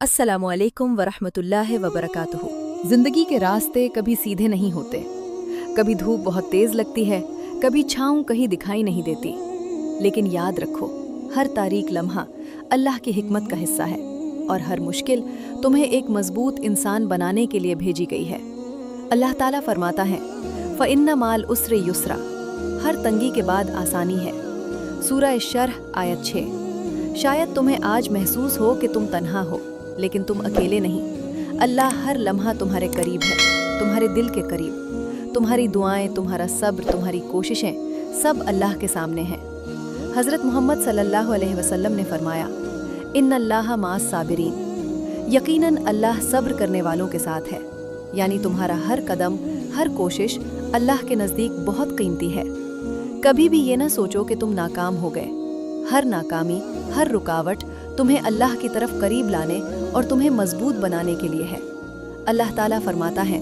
अस्सलामु अलैकुम वरहमतुल्लाहि वबरकातुहू। जिंदगी के रास्ते कभी सीधे नहीं होते। कभी धूप बहुत तेज लगती है, कभी छाँव कहीं दिखाई नहीं देती। लेकिन याद रखो, हर तारीक लम्हा अल्लाह की हिकमत का हिस्सा है और हर मुश्किल तुम्हें एक मजबूत इंसान बनाने के लिए भेजी गई है। अल्लाह ताला फरमाता है, फ़इन्ना माल उसरे युसरा, हर तंगी के बाद आसानी है। सूरह शरह आयत 6। शायद तुम्हें आज महसूस हो कि तुम तन्हा हो, लेकिन तुम अकेले नहीं। अल्लाह हर लम्हा तुम्हारे करीब है, तुम्हारे दिल के करीब। तुम्हारी दुआएं, तुम्हारा सब्र, तुम्हारी कोशिशें सब अल्लाह के सामने हैं। हज़रत मोहम्मद सल्लल्लाहु अलैहि वसल्लम ने फरमाया, इन्नल्लाह मास साबिरीन, यकीनन अल्लाह सब्र करने वालों के साथ है। यानी तुम्हारा हर कदम, हर कोशिश अल्लाह के नज़दीक बहुत कीमती है। कभी भी ये ना सोचो कि तुम नाकाम हो गए। हर नाकामी, हर रुकावट तुम्हें अल्लाह की तरफ करीब लाने और तुम्हें मजबूत बनाने के लिए है। अल्लाह ताला फरमाता है,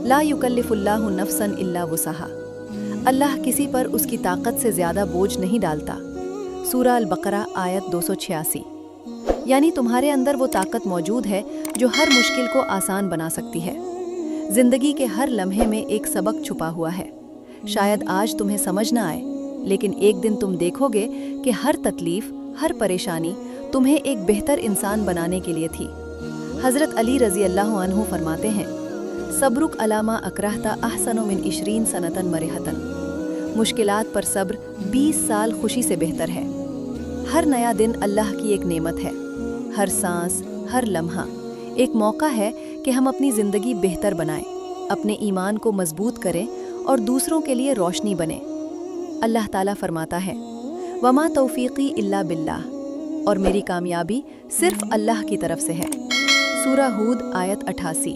ला युकल्लिफुल्लाहु नफ्सन इल्ला वुसहा, अल्लाह किसी पर उसकी ताकत से ज़्यादा बोझ नहीं डालता। सूरह अल-बकरा आयत 286। यानी तुम्हारे अंदर वो ताकत मौजूद है जो हर मुश्किल को आसान बना सकती है। जिंदगी के हर लम्हे में एक सबक छुपा हुआ है। शायद आज तुम्हें समझ ना आए, लेकिन एक दिन तुम देखोगे कि हर तकलीफ, हर परेशानी तुम्हें एक बेहतर इंसान बनाने के लिए थी। हज़रत अली रज़ी अल्लाह अन्हु फरमाते हैं, सब्रुक अलामा अकरहता अहसनु मिन इशरीन सनतन मरहतन, मुश्किलात पर सब्र 20 साल खुशी से बेहतर है। हर नया दिन अल्लाह की एक नेमत है। हर सांस, हर लम्हा एक मौका है कि हम अपनी ज़िंदगी बेहतर बनाएं, अपने ईमान को मजबूत करें और दूसरों के लिए रोशनी बने। अल्लाह ताला फरमाता है, वमा तौफीकी इल्ला बिल्लाह, और मेरी कामयाबी सिर्फ अल्लाह की तरफ से है। सूरह हूद आयत 88।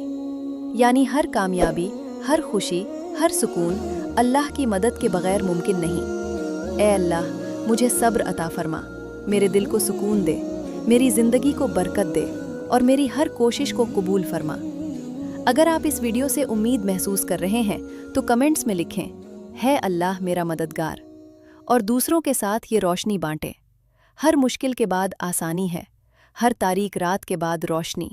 यानी हर कामयाबी, हर खुशी, हर सुकून अल्लाह की मदद के बगैर मुमकिन नहीं। ए अल्लाह, मुझे सब्र अता फरमा, मेरे दिल को सुकून दे, मेरी ज़िंदगी को बरकत दे और मेरी हर कोशिश को कबूल फरमा। अगर आप इस वीडियो से उम्मीद महसूस कर रहे हैं तो कमेंट्स में लिखें, है अल्लाह मेरा मददगार, और दूसरों के साथ ये रोशनी बांटें। हर मुश्किल के बाद आसानी है, हर तारीक रात के बाद रोशनी।